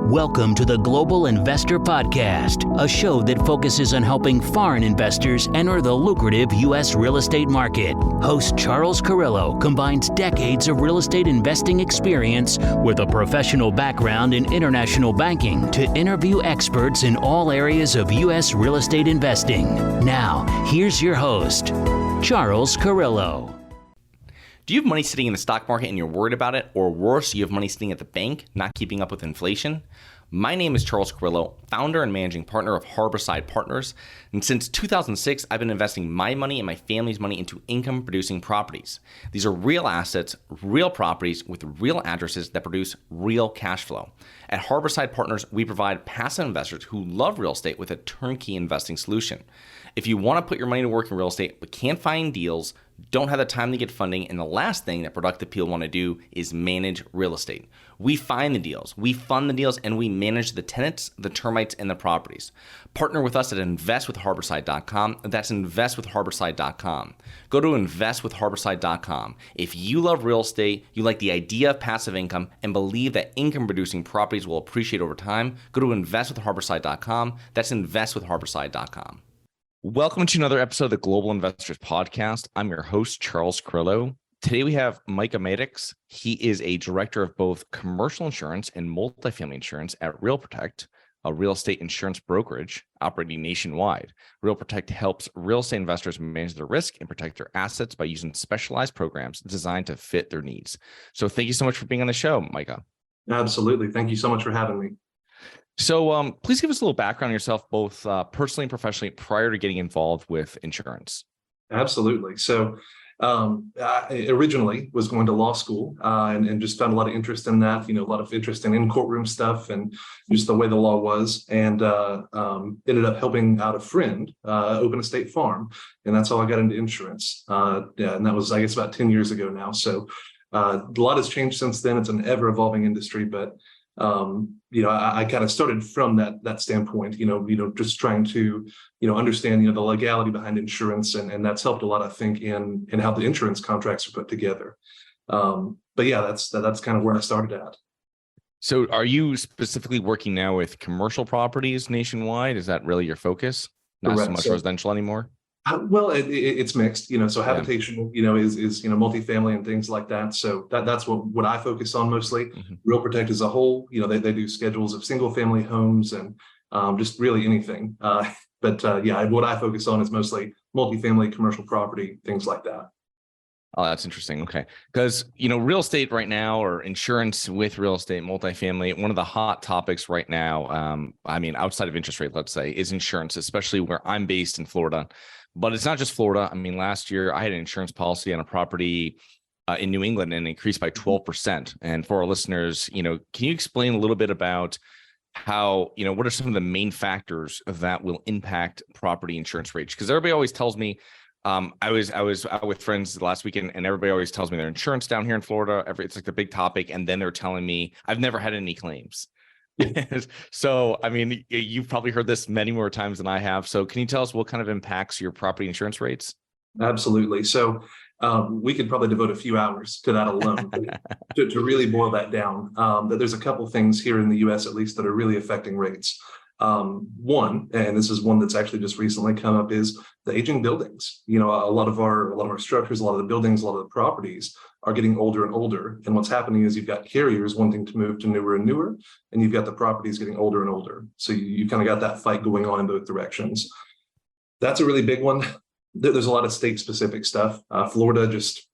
Welcome to the Global Investor Podcast, a show that focuses on helping foreign investors enter the lucrative U.S. real estate market. Host Charles Carillo combines decades of real estate investing experience with a professional background in international banking to interview experts in all areas of U.S. real estate investing. Now, here's your host, Charles Carillo. Do you have money sitting in the stock market and you're worried about it? Or worse, you have money sitting at the bank, not keeping up with inflation? My name is Charles Carillo, founder and managing partner of Harborside Partners. And since 2006, I've been investing my money and my family's money into income-producing properties. These are real assets, real properties with real addresses that produce real cash flow. At Harborside Partners, we provide passive investors who love real estate with a turnkey investing solution. If you want to put your money to work in real estate but can't find deals, don't have the time to get funding, and the last thing that productive people want to do is manage real estate. We find the deals, we fund the deals, and we manage the tenants, the termites, and the properties. Partner with us at investwithharborside.com. That's investwithharborside.com. Go to investwithharborside.com. If you love real estate, you like the idea of passive income, and believe that income-producing properties will appreciate over time, go to investwithharborside.com. That's investwithharborside.com. Welcome to another episode of the Global Investors Podcast. I'm your host, Charles Carillo. Today we have Micah Mattox. He is a director of both commercial insurance and multifamily insurance at RealProtect, a real estate insurance brokerage operating nationwide. RealProtect helps real estate investors manage their risk and protect their assets by using specialized programs designed to fit their needs. So thank you so much for being on the show, Micah. Absolutely. Thank you so much for having me. So please give us a little background on yourself, both personally and professionally, prior to getting involved with insurance. Absolutely. So I originally was going to law school and just found a lot of interest in that, a lot of interest in courtroom stuff and just the way the law was, and ended up helping out a friend open a state farm. And that's how I got into insurance. And that was, I guess, about 10 years ago now. So a lot has changed since then. It's an ever evolving industry, but I kind of started from that standpoint, just trying to, understand, the legality behind insurance, and that's helped a lot, I think, in how the insurance contracts are put together. But yeah, that's kind of where I started at. So are you specifically working now with commercial properties nationwide? Is that really your focus? Not Correct. So much residential anymore? Well, it's mixed, so habitation, is multifamily and things like that. So that's what I focus on mostly. Mm-hmm. RealProtect as a whole, they do schedules of single family homes and just really anything. But what I focus on is mostly multifamily, commercial property, things like that. Oh, that's interesting. Okay. Because, real estate right now, or insurance with real estate, multifamily, one of the hot topics right now, outside of interest rate, let's say, is insurance, especially where I'm based in Florida. But it's not just Florida. Last year I had an insurance policy on a property in New England and increased by 12%. And for our listeners, can you explain a little bit about how, what are some of the main factors that will impact property insurance rates? Because everybody always tells me, I was out with friends last weekend, and everybody always tells me their insurance down here in Florida, it's like the big topic. And then they're telling me I've never had any claims. So, you've probably heard this many more times than I have. So can you tell us what kind of impacts your property insurance rates? Absolutely. So we could probably devote a few hours to that alone to really boil that down. That there's a couple things here in the U.S. at least that are really affecting rates. One, and this is one that's actually just recently come up, is the aging buildings. A lot of our structures, a lot of the buildings, a lot of the properties are getting older and older. And what's happening is you've got carriers wanting to move to newer and newer, and you've got the properties getting older and older. So you kind of got that fight going on in both directions. That's a really big one. There's a lot of state specific stuff. Florida, just,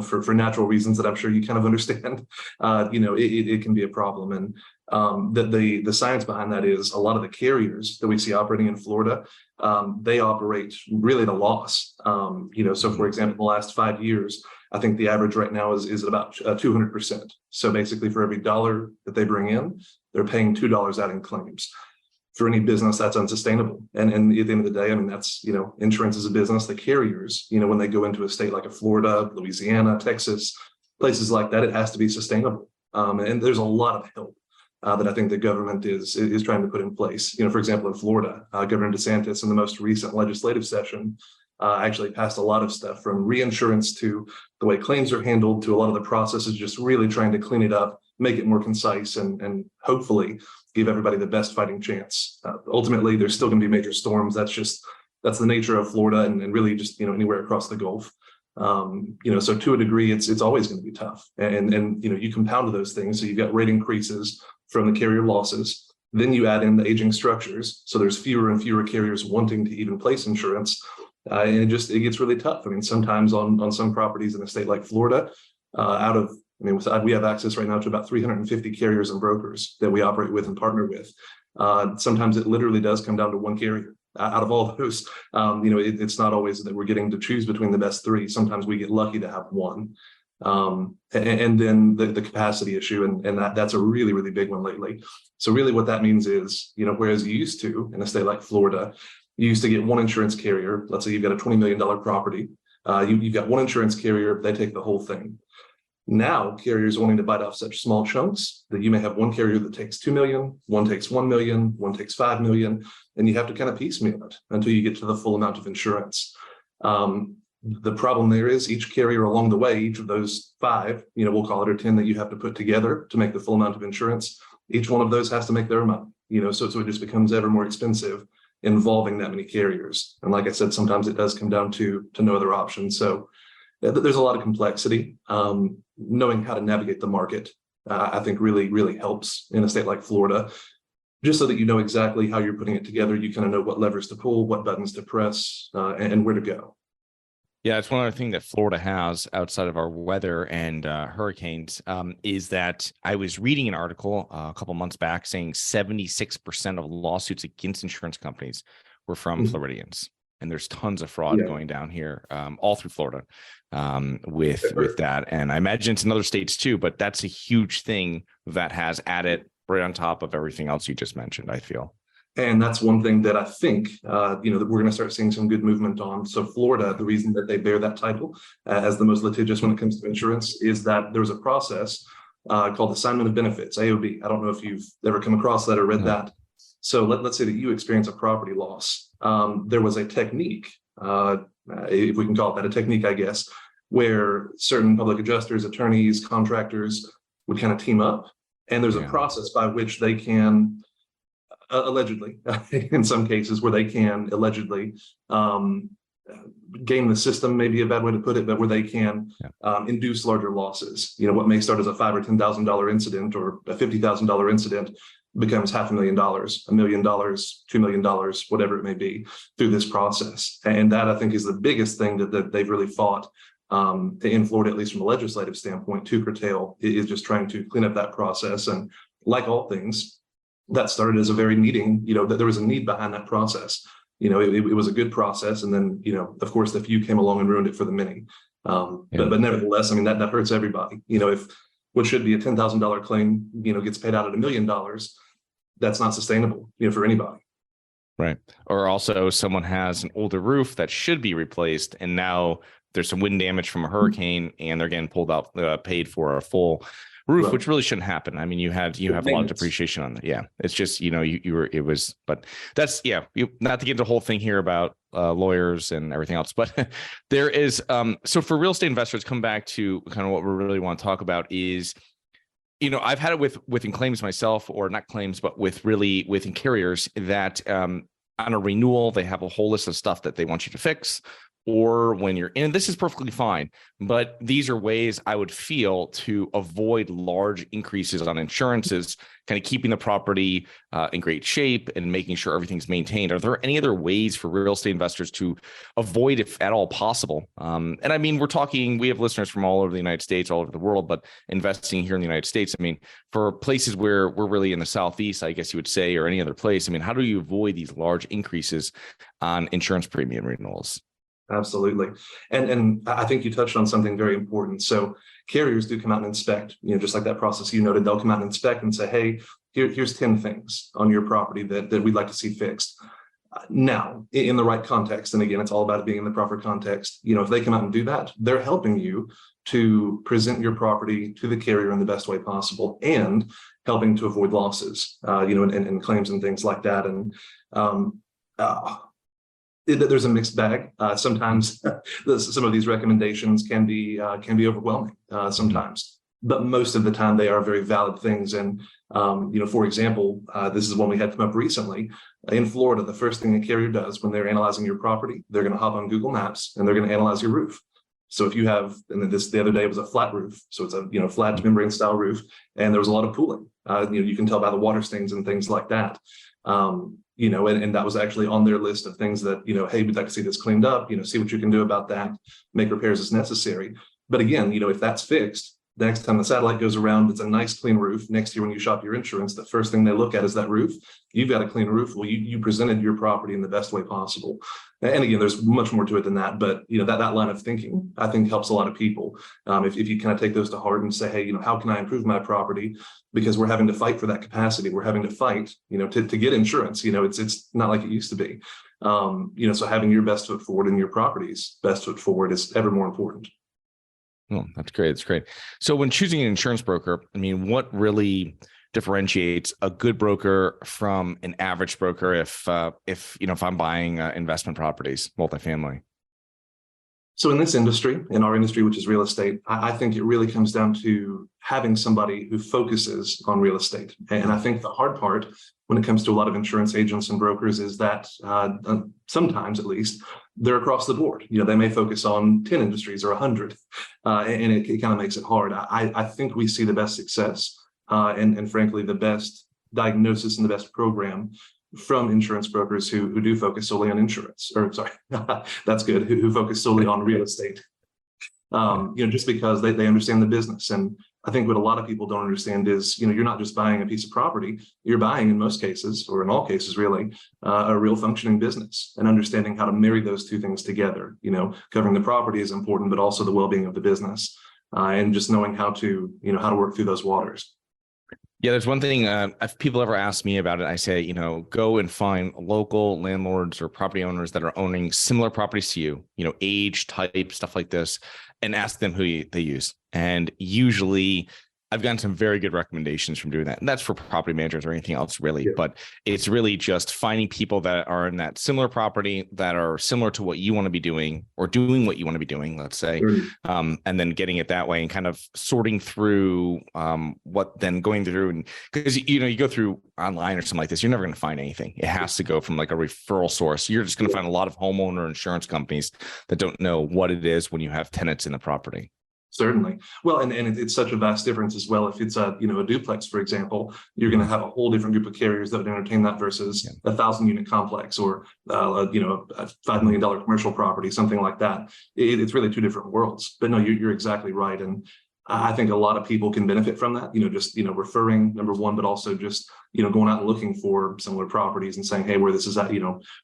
for natural reasons that I'm sure you kind of understand, it can be a problem. And the science behind that is a lot of the carriers that we see operating in Florida, they operate really at a loss. So for example, the last 5 years, I think the average right now is about 200%. So basically for every dollar that they bring in, they're paying $2 out in claims. For any business, that's unsustainable. And at the end of the day, that's, insurance is a business. The carriers, when they go into a state like a Florida, Louisiana, Texas, places like that, it has to be sustainable. And there's a lot of help that I think the government is trying to put in place. For example, in Florida, Governor DeSantis in the most recent legislative session actually passed a lot of stuff, from reinsurance to the way claims are handled to a lot of the processes, just really trying to clean it up make it more concise, and hopefully give everybody the best fighting chance. Ultimately, there's still going to be major storms. That's the nature of Florida, and really just anywhere across the Gulf. So to a degree, it's always going to be tough. And you compound those things. So you've got rate increases from the carrier losses. Then you add in the aging structures. So there's fewer and fewer carriers wanting to even place insurance. And it gets really tough. I mean, sometimes on some properties in a state like Florida, we have access right now to about 350 carriers and brokers that we operate with and partner with. Sometimes it literally does come down to one carrier out of all those. It's not always that we're getting to choose between the best three. Sometimes we get lucky to have one. And then the capacity issue, and that's a really, really big one lately. So really what that means is, whereas you used to, in a state like Florida, you used to get one insurance carrier. Let's say you've got a $20 million property. You've got one insurance carrier, they take the whole thing. Now, carriers wanting to bite off such small chunks that you may have one carrier that takes 2 million, one takes 1 million, one takes 5 million, and you have to kind of piecemeal it until you get to the full amount of insurance. The problem there is each carrier along the way, each of those 5, we'll call it, or 10 that you have to put together to make the full amount of insurance, each one of those has to make their money, so it just becomes ever more expensive involving that many carriers. And like I said, sometimes it does come down to no other option. So there's a lot of complexity. Knowing how to navigate the market, I think really, really helps in a state like Florida, just so that you know exactly how you're putting it together. You kind of know what levers to pull, what buttons to press, and where to go. Yeah, it's one other thing that Florida has outside of our weather and hurricanes is that I was reading an article a couple months back saying 76% of lawsuits against insurance companies were from Floridians. And there's tons of fraud going down here, all through Florida with that. And I imagine it's in other states too, but that's a huge thing that has added right on top of everything else you just mentioned, I feel. And that's one thing that I think, that we're going to start seeing some good movement on. So Florida, the reason that they bear that title as the most litigious when it comes to insurance is that there was a process called assignment of benefits, AOB. I don't know if you've ever come across that or read that. So let's say that you experience a property loss. There was a technique, if we can call it that, a technique, I guess, where certain public adjusters, attorneys, contractors would kind of team up. And there's a process by which they can allegedly, in some cases, where they can allegedly game the system, maybe a bad way to put it, but where they can induce larger losses. What may start as a $5,000 or $10,000 incident or a $50,000 incident becomes $500,000, $1 million, $2 million, whatever it may be, through this process. And that, I think, is the biggest thing that they've really fought in Florida, at least from a legislative standpoint, to curtail, is just trying to clean up that process. And like all things, that started as a very needing, that there was a need behind that process. It was a good process. And then, of course, the few came along and ruined it for the many. But nevertheless, that hurts everybody. If what should be a $10,000 claim, gets paid out at $1 million, that's not sustainable, for anybody. Right. Or also someone has an older roof that should be replaced, and now there's some wind damage from a hurricane, and they're getting pulled out, paid for a full roof, which really shouldn't happen. You have a lot of depreciation on that. Yeah. It's just, but that's, not to get into the whole thing here about lawyers and everything else, but there is, so for real estate investors, come back to kind of what we really want to talk about is, I've had it within claims myself, or not claims, but within carriers that on a renewal, they have a whole list of stuff that they want you to fix. Or when you're in, this is perfectly fine, but these are ways I would feel to avoid large increases on insurances, kind of keeping the property in great shape and making sure everything's maintained. Are there any other ways for real estate investors to avoid, if at all possible? And we're talking, we have listeners from all over the United States, all over the world, but investing here in the United States, for places where we're really in the Southeast, I guess you would say, or any other place, how do you avoid these large increases on insurance premium renewals? Absolutely. And I think you touched on something very important. So carriers do come out and inspect, just like that process you noted. They'll come out and inspect and say, hey, here's 10 things on your property that we'd like to see fixed. Now, in the right context, and again, it's all about it being in the proper context. If they come out and do that, they're helping you to present your property to the carrier in the best way possible, and helping to avoid losses, and claims and things like that. And there's a mixed bag. Sometimes some of these recommendations can be overwhelming sometimes. but most of the time they are very valid things. And, for example, this is one we had come up recently. In Florida, the first thing a carrier does when they're analyzing your property, they're going to hop on Google Maps and they're going to analyze your roof. So if you have, and then the other day was a flat roof, so it's a flat membrane style roof, and there was a lot of pooling. You can tell by the water stains and things like that. And that was actually on their list of things that, hey, we'd like to see this cleaned up, see what you can do about that, make repairs as necessary. But again, if that's fixed, the next time the satellite goes around, it's a nice clean roof. Next year, when you shop your insurance, the first thing they look at is that roof. You've got a clean roof. Well, you presented your property in the best way possible. And again, there's much more to it than that. But that line of thinking, I think, helps a lot of people. If you kind of take those to heart and say, hey, how can I improve my property? Because we're having to fight for that capacity. We're having to fight, to get insurance. It's not like it used to be. So having your best foot forward and your property's best foot forward is ever more important. Oh, that's great. That's great. So when choosing an insurance broker, what really differentiates a good broker from an average broker if I'm buying investment properties, multifamily? So in this industry, in our industry, which is real estate, I think it really comes down to having somebody who focuses on real estate. And I think the hard part when it comes to a lot of insurance agents and brokers is that sometimes, at least, they're across the board. They may focus on 10 industries or 100, and it kind of makes it hard. I think we see the best success and frankly, the best diagnosis and the best program from insurance brokers who do focus solely on insurance, or sorry, that's good, who focus solely on real estate. Just because they understand the business. And I think what a lot of people don't understand is, you're not just buying a piece of property, you're buying in most cases, or in all cases really, a real functioning business, and understanding how to marry those two things together. Covering the property is important, but also the well-being of the business, and just knowing how to work through those waters. Yeah, there's one thing, if people ever ask me about it, I say, go and find local landlords or property owners that are owning similar properties to you, age, type, stuff like this, and ask them who they use. And usually I've gotten some very good recommendations from doing that. And that's for property managers or anything else, really. Yeah. But it's really just finding people that are in that similar property, that are similar to what you want to be doing, or doing what you want to be doing, let's say, and then getting it that way and kind of sorting through what then going through. And because, you go through online or something like this, you're never going to find anything. It has to go from like a referral source. You're just going to find a lot of homeowner insurance companies that don't know what it is when you have tenants in the property. Certainly. Well, and it's such a vast difference as well. If it's a duplex, for example, you're going to have a whole different group of carriers that would entertain that versus a 1,000-unit complex or a $5 million commercial property, something like that. It's really two different worlds. But no, you're exactly right. And I think a lot of people can benefit from that, just, referring, number one, but also just, going out and looking for similar properties and saying, hey, where this is at,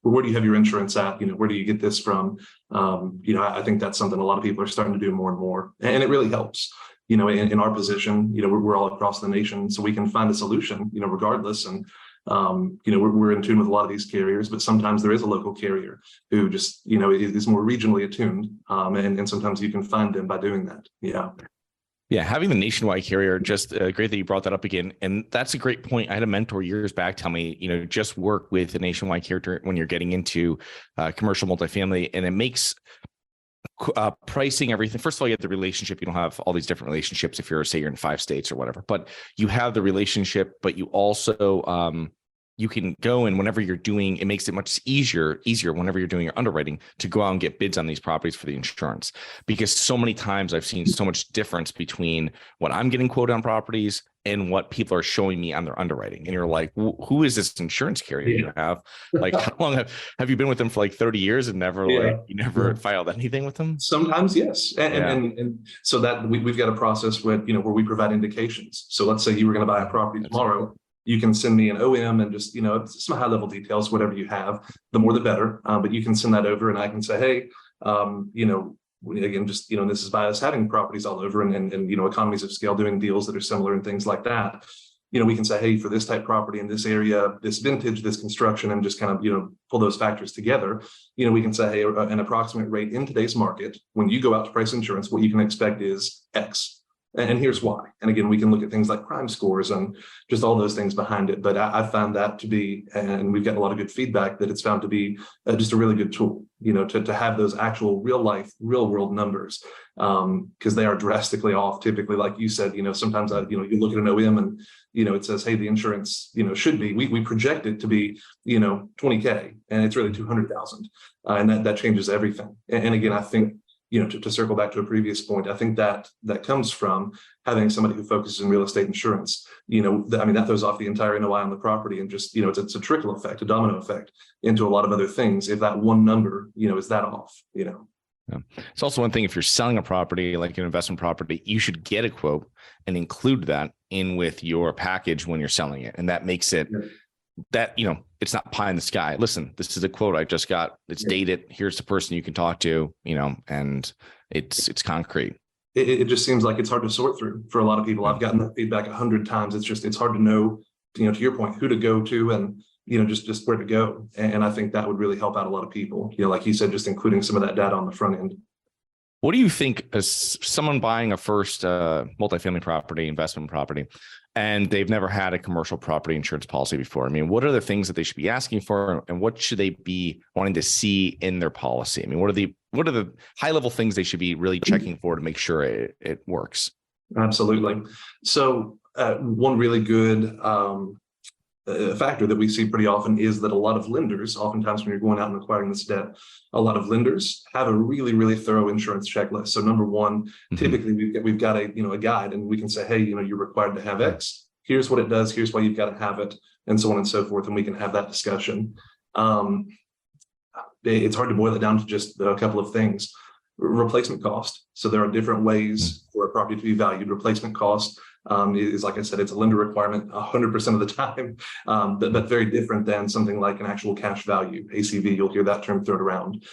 where do you have your insurance at? Where do you get this from? I think that's something a lot of people are starting to do more and more. And it really helps, in our position, we're all across the nation, so we can find a solution, regardless. And, we're in tune with a lot of these carriers, but sometimes there is a local carrier who just, is more regionally attuned. And sometimes you can find them by doing that. Yeah. Yeah, having the nationwide carrier, just great that you brought that up again. And that's a great point. I had a mentor years back tell me, just work with a nationwide carrier when you're getting into commercial multifamily, and it makes pricing everything. First of all, you have the relationship. You don't have all these different relationships if you're in 5 states or whatever, but you have the relationship, but you also you can go, and whenever you're doing, it makes it much easier whenever you're doing your underwriting to go out and get bids on these properties for the insurance. Because so many times I've seen so much difference between what I'm getting quoted on properties and what people are showing me on their underwriting. And you're like, who is this insurance carrier you have? Like, how long have you been with them for like 30 years and never you never filed anything with them? Sometimes, yes. And so that we've got a process with, where we provide indications. So let's say you were going to buy a property tomorrow. You can send me an OM and just, some high level details, whatever you have, the more the better. But you can send that over and I can say, hey, again, just, this is by us having properties all over and economies of scale, doing deals that are similar and things like that. We can say, hey, for this type property in this area, this vintage, this construction, and just kind of, pull those factors together. We can say, hey, an approximate rate in today's market, when you go out to price insurance, what you can expect is X. And here's why. And again, we can look at things like crime scores and just all those things behind it. But I found that to be, and we've gotten a lot of good feedback that it's found to be just a really good tool, to have those actual real life, real world numbers, because they are drastically off. Typically, like you said, sometimes you look at an OM and, it says, hey, the insurance, should be, we project it to be, $20K, and it's really 200,000. And that changes everything. And again, I think, to circle back to a previous point, I think that comes from having somebody who focuses in real estate insurance. That throws off the entire NOI on the property, and just, it's a trickle effect, a domino effect into a lot of other things. If that one number, is that off, Yeah. It's also one thing, if you're selling a property, like an investment property, you should get a quote and include that in with your package when you're selling it. And that makes it that, it's not pie in the sky. Listen, this is a quote I just got. It's dated. Here's the person you can talk to, and it's concrete. It just seems like it's hard to sort through for a lot of people. I've gotten that feedback 100 times. It's hard to know, to your point, who to go to and, just where to go. And I think that would really help out a lot of people, like you said, just including some of that data on the front end. What do you think, as someone buying a first multifamily property, investment property, and they've never had a commercial property insurance policy before? What are the things that they should be asking for, and what should they be wanting to see in their policy? What are the high level things they should be really checking for to make sure it works? Absolutely. So one really good factor that we see pretty often is that a lot of lenders, oftentimes when you're going out and acquiring this debt, a lot of lenders have a really, really thorough insurance checklist. So number one, typically we've got a guide, and we can say, hey, you're required to have X. Here's what it does. Here's why you've got to have it, and so on and so forth. And we can have that discussion. It's hard to boil it down to just a couple of things. Replacement cost. So there are different ways for a property to be valued. Replacement cost is, like I said, it's a lender requirement 100% of the time, but very different than something like an actual cash value, ACV. You'll hear that term thrown around.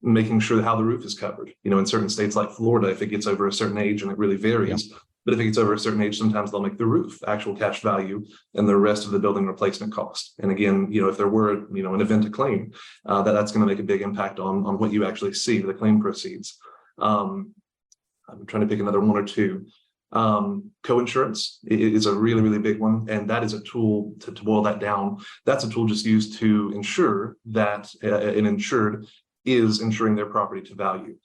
Making sure how the roof is covered. In certain states like Florida, if it gets over a certain age, and it really varies, but if it gets over a certain age, sometimes they'll make the roof actual cash value and the rest of the building replacement cost. And again, if there were, an event to claim, that's going to make a big impact on what you actually see, the claim proceeds. I'm trying to pick another one or two. Co-insurance is a really, really big one. And that is a tool to boil that down. That's a tool just used to ensure that an insured is insuring their property to value.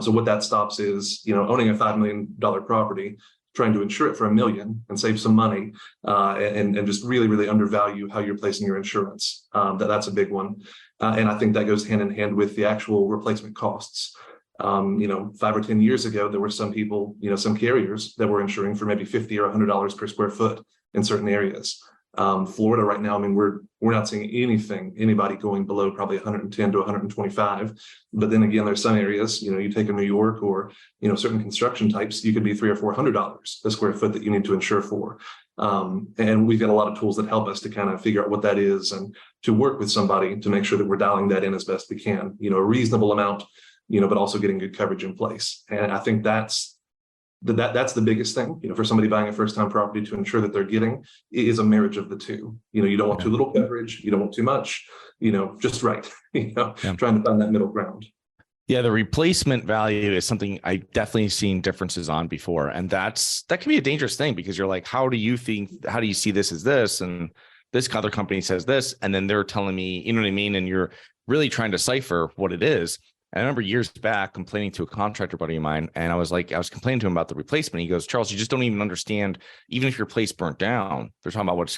So what that stops is, owning a $5 million property, trying to insure it for $1 million and save some money, and just really, really undervalue how you're placing your insurance. That's a big one. And I think that goes hand in hand with the actual replacement costs. 5 or 10 years ago, there were some people, some carriers that were insuring for maybe $50 or $100 per square foot in certain areas. Florida right now, we're not seeing anybody going below probably 110 to 125. But then again, there's some areas, you take a New York or, certain construction types, you could be $300 or $400 a square foot that you need to insure for. And we've got a lot of tools that help us to kind of figure out what that is and to work with somebody to make sure that we're dialing that in as best we can, a reasonable amount, but also getting good coverage in place. And I think that's the biggest thing, for somebody buying a first-time property, to ensure that they're getting is a marriage of the two. You don't want too little coverage, you don't want too much, just right, trying to find that middle ground. Yeah, the replacement value is something I definitely seen differences on before. And that can be a dangerous thing, because you're like, how do you see this as this? And this other company says this, and then they're telling me, you know what I mean? And you're really trying to decipher what it is. And I remember years back complaining to a contractor buddy of mine, and I was complaining to him about the replacement. He goes, Charles, you just don't even understand. Even if your place burnt down, they're talking about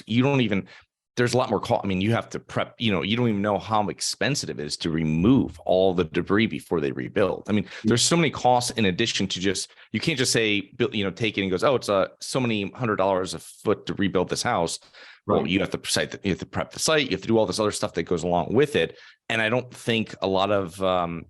there's a lot more call. You have to prep, you don't even know how expensive it is to remove all the debris before they rebuild. There's so many costs in addition to you can't just say, take it and goes, oh, it's so many $100 a foot to rebuild this house. Right. Well, you have to prep the site, you have to do all this other stuff that goes along with it. And I don't think a lot of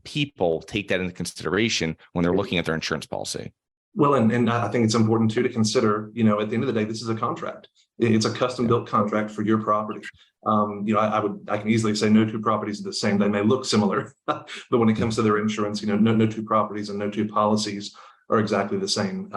people take that into consideration when they're looking at their insurance policy. Well, and I think it's important too to consider, at the end of the day, this is a contract. It's a custom built contract for your property. I can easily say no two properties are the same. They may look similar, but when it comes to their insurance, no two properties and no two policies are exactly the same.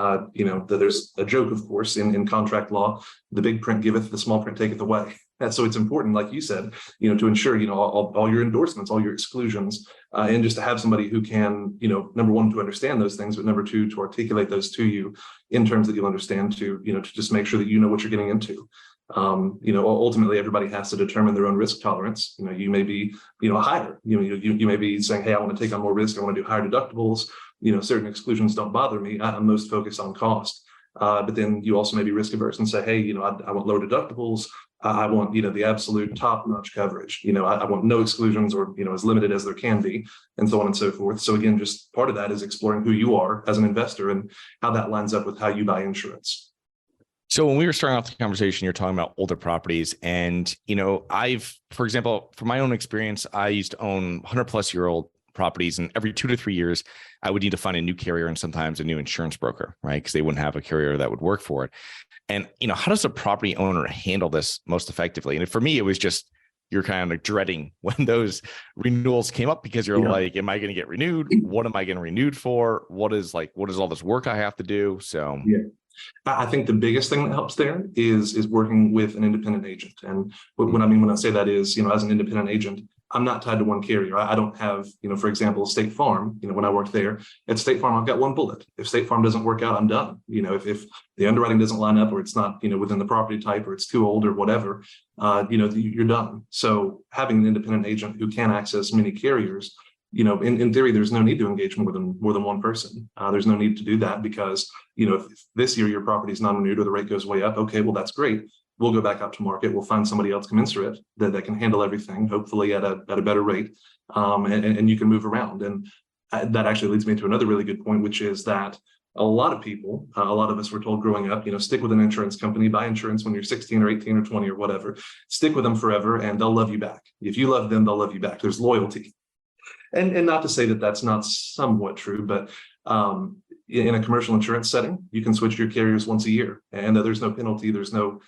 There's a joke, of course, in contract law: the big print giveth, the small print taketh away. And so it's important, like you said, to ensure, all your endorsements, all your exclusions, and just to have somebody who can, number one, to understand those things, but number two, to articulate those to you in terms that you'll understand, to just make sure that you know what you're getting into. Ultimately, everybody has to determine their own risk tolerance. You may be, higher. You may be saying, hey, I want to take on more risk. I want to do higher deductibles. Certain exclusions don't bother me. I'm most focused on cost. But then you also may be risk averse and say, hey, I want lower deductibles. I want, the absolute top-notch coverage. I want no exclusions, or, as limited as there can be, and so on and so forth. So again, just part of that is exploring who you are as an investor and how that lines up with how you buy insurance. So when we were starting off the conversation, you're talking about older properties. And, for example, from my own experience, I used to own 100-plus-year-old properties, and every 2 to 3 years, I would need to find a new carrier and sometimes a new insurance broker, right? Because they wouldn't have a carrier that would work for it. And, how does a property owner handle this most effectively? And for me, it was just, you're kind of dreading when those renewals came up, because you're like, am I going to get renewed? What am I getting renewed for? What is all this work I have to do? So yeah. I think the biggest thing that helps there is working with an independent agent. And what I mean when I say that is, as an independent agent, I'm not tied to one carrier. I don't have, for example, State Farm. When I worked there at State Farm, I've got one bullet. If State Farm doesn't work out, I'm done. If the underwriting doesn't line up, or it's not, within the property type, or it's too old, or whatever, you're done. So having an independent agent who can access many carriers, in theory, there's no need to engage more than one person. There's no need to do that, because, if this year your property is non-renewed or the rate goes way up, okay, well, that's great. We'll go back out to market. We'll find somebody else commensurate that can handle everything, hopefully at a better rate, and you can move around. And that actually leads me to another really good point, which is that a lot of people, a lot of us were told growing up, stick with an insurance company, buy insurance when you're 16 or 18 or 20 or whatever, stick with them forever and they'll love you back. If you love them, they'll love you back. There's loyalty. And not to say that that's not somewhat true, but in a commercial insurance setting, you can switch your carriers once a year, and there's no penalty. There's no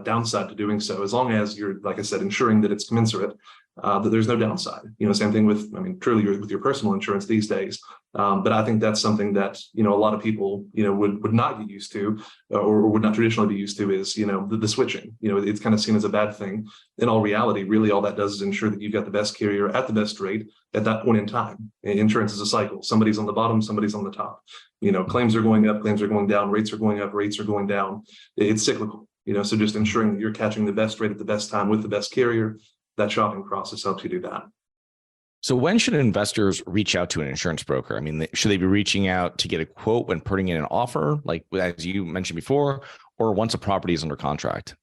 downside to doing so, as long as you're, like I said, ensuring that it's commensurate. That there's no downside. Same thing with, truly with your personal insurance these days. But I think that's something that, a lot of people, would not get used to, or would not traditionally be used to, is, the switching. It's kind of seen as a bad thing. In all reality, really all that does is ensure that you've got the best carrier at the best rate at that point in time. Insurance is a cycle. Somebody's on the bottom, somebody's on the top. Claims are going up, claims are going down, rates are going up, rates are going down. It's cyclical. So just ensuring that you're catching the best rate at the best time with the best carrier, that shopping process helps you do that. So when should investors reach out to an insurance broker? Should they be reaching out to get a quote when putting in an offer, like as you mentioned before, or once a property is under contract?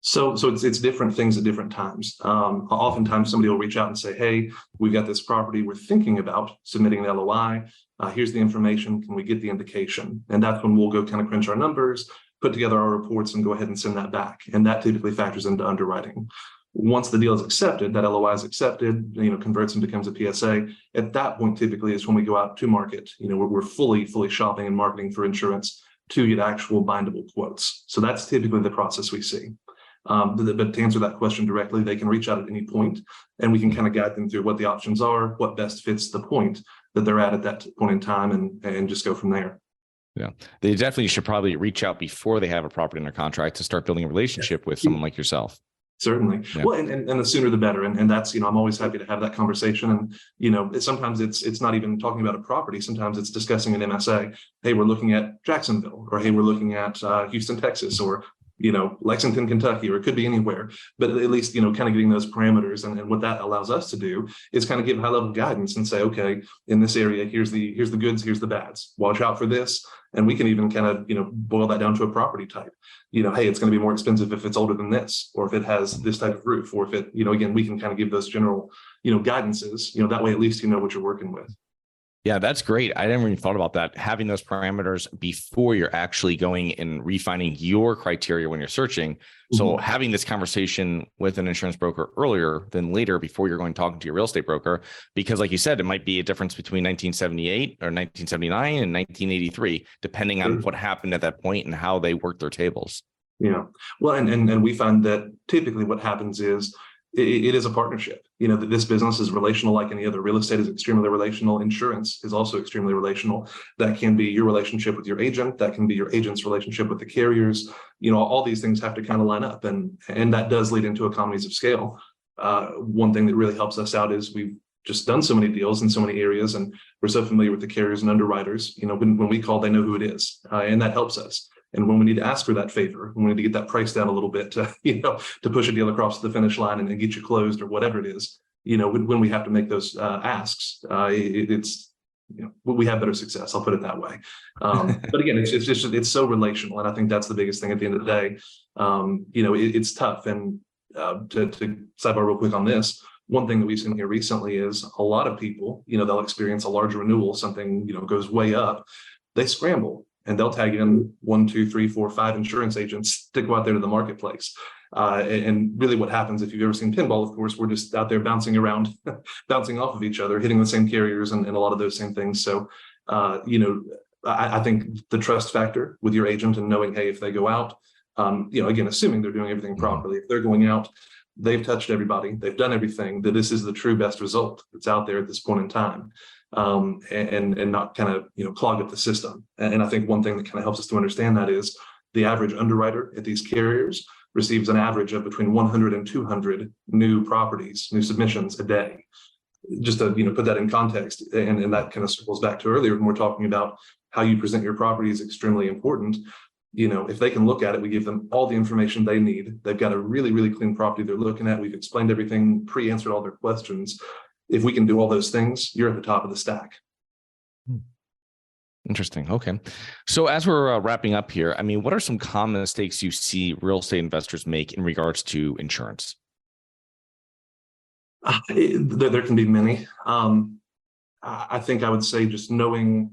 So it's different things at different times. Oftentimes somebody will reach out and say, hey, we've got this property we're thinking about submitting an LOI. Here's the information. Can we get the indication? And that's when we'll go kind of crunch our numbers, put together our reports, and go ahead and send that back. And that typically factors into underwriting. Once the deal is accepted, that LOI is accepted, converts and becomes a PSA. At that point, typically is when we go out to market. We're fully shopping and marketing for insurance to get actual bindable quotes. So that's typically the process we see. But to answer that question directly, they can reach out at any point, and we can kind of guide them through what the options are, what best fits the point that they're at that point in time, and just go from there. Yeah, they definitely should probably reach out before they have a property under contract to start building a relationship with someone like yourself. Certainly. Yeah. Well, and the sooner the better. And that's, I'm always happy to have that conversation. And, sometimes it's not even talking about a property. Sometimes it's discussing an MSA. Hey, we're looking at Jacksonville, or hey, we're looking at Houston, Texas, or, Lexington, Kentucky, or it could be anywhere. But at least, kind of getting those parameters. And what that allows us to do is kind of give high level guidance and say, okay, in this area, here's the goods, here's the bads. Watch out for this. And we can even kind of, boil that down to a property type. Hey, it's going to be more expensive if it's older than this, or if it has this type of roof, or if it, again, we can kind of give those general, guidances, that way at least you know what you're working with. Yeah, that's great. I never even thought about that. Having those parameters before you're actually going and refining your criteria when you're searching. So having this conversation with an insurance broker earlier than later, before you're going talking to your real estate broker, because like you said, it might be a difference between 1978 or 1979 and 1983, depending on what happened at that point and how they worked their tables. Yeah. Well, and we find that typically what happens is, it is a partnership. That this business is relational like any other. Real estate is extremely relational. Insurance is also extremely relational. That can be your relationship with your agent. That can be your agent's relationship with the carriers. All these things have to kind of line up, and that does lead into economies of scale. One thing that really helps us out is we've just done so many deals in so many areas, and we're so familiar with the carriers and underwriters. When we call, they know who it is, and that helps us. And when we need to ask for that favor, when we need to get that price down a little bit to push a deal across the finish line and get you closed or whatever it is, when we have to make those asks, we have better success. I'll put it that way. But again, it's so relational, and I think that's the biggest thing at the end of the day. It's tough. And to sidebar real quick on this, one thing that we've seen here recently is a lot of people, they'll experience a large renewal, something goes way up, they scramble. And they'll tag in 1, 2, 3, 4, 5 insurance agents to go out there to the marketplace. And really what happens, if you've ever seen pinball, of course, we're just out there bouncing around, bouncing off of each other, hitting the same carriers and a lot of those same things. So, I think the trust factor with your agent and knowing, hey, if they go out, again, assuming they're doing everything properly, if they're going out, they've touched everybody, they've done everything, that this is the true best result that's out there at this point in time. And not kind of clog up the system. And I think one thing that kind of helps us to understand that is the average underwriter at these carriers receives an average of between 100 and 200 new properties, new submissions a day. Just to put that in context, and that kind of circles back to earlier when we're talking about how you present your property is extremely important. If they can look at it, we give them all the information they need. They've got a really, really clean property they're looking at. We've explained everything, pre-answered all their questions. If we can do all those things, you're at the top of the stack. Interesting. Okay. So as we're wrapping up here, what are some common mistakes you see real estate investors make in regards to insurance? There can be many. I think I would say just knowing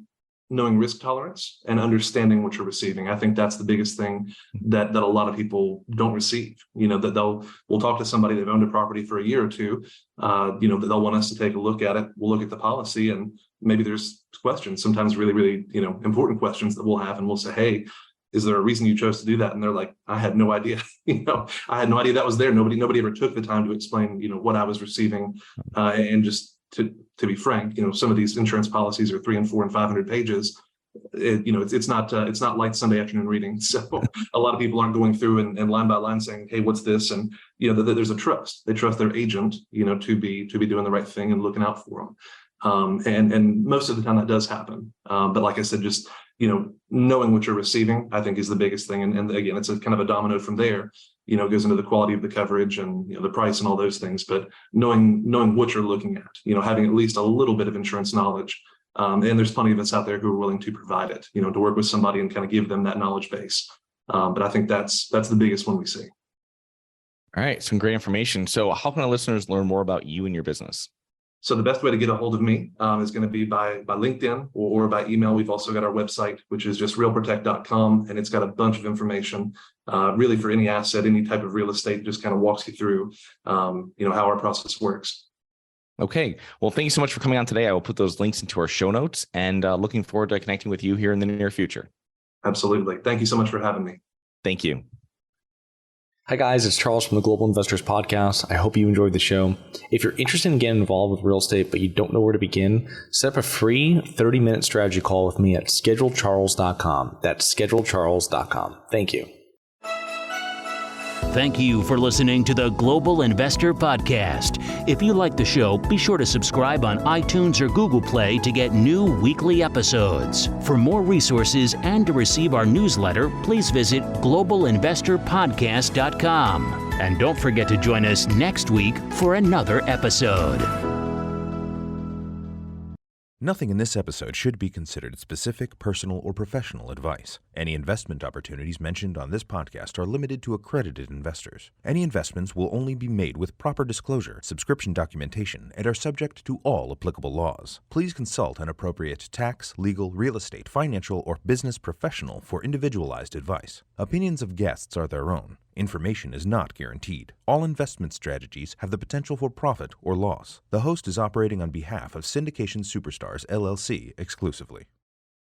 risk tolerance and understanding what you're receiving. I think that's the biggest thing that a lot of people don't receive. That we'll talk to somebody, they've owned a property for a year or two, that they'll want us to take a look at it. We'll look at the policy, and maybe there's questions, sometimes really, really, important questions that we'll have, and we'll say, hey, is there a reason you chose to do that? And they're like, I had no idea. I had no idea that was there. Nobody ever took the time to explain, what I was receiving, and just to be frank, some of these insurance policies are 300 and 400 and 500 pages. It's not light Sunday afternoon reading. So a lot of people aren't going through and line by line saying, hey, what's this? And there's a trust. They trust their agent, to be doing the right thing and looking out for them. And most of the time that does happen. But like I said, just knowing what you're receiving, I think is the biggest thing. And again, it's a kind of a domino from there. It goes into the quality of the coverage and the price and all those things. But knowing what you're looking at, having at least a little bit of insurance knowledge. And there's plenty of us out there who are willing to provide it, to work with somebody and kind of give them that knowledge base. But I think that's the biggest one we see. All right, some great information. So how can our listeners learn more about you and your business? So the best way to get a hold of me is going to be by LinkedIn or by email. We've also got our website, which is just realprotect.com, and it's got a bunch of information really for any asset, any type of real estate. Just kind of walks you through, how our process works. Okay. Well, thank you so much for coming on today. I will put those links into our show notes, and looking forward to connecting with you here in the near future. Absolutely. Thank you so much for having me. Thank you. Hi guys, it's Charles from the Global Investors Podcast. I hope you enjoyed the show. If you're interested in getting involved with real estate, but you don't know where to begin, set up a free 30-minute strategy call with me at schedulecharles.com. That's schedulecharles.com. Thank you. Thank you for listening to the Global Investor Podcast. If you like the show, be sure to subscribe on iTunes or Google Play to get new weekly episodes. For more resources and to receive our newsletter, please visit globalinvestorpodcast.com. And don't forget to join us next week for another episode. Nothing in this episode should be considered specific, personal, or professional advice. Any investment opportunities mentioned on this podcast are limited to accredited investors. Any investments will only be made with proper disclosure, subscription documentation, and are subject to all applicable laws. Please consult an appropriate tax, legal, real estate, financial, or business professional for individualized advice. Opinions of guests are their own. Information is not guaranteed. All investment strategies have the potential for profit or loss. The host is operating on behalf of Syndication Superstars, LLC exclusively.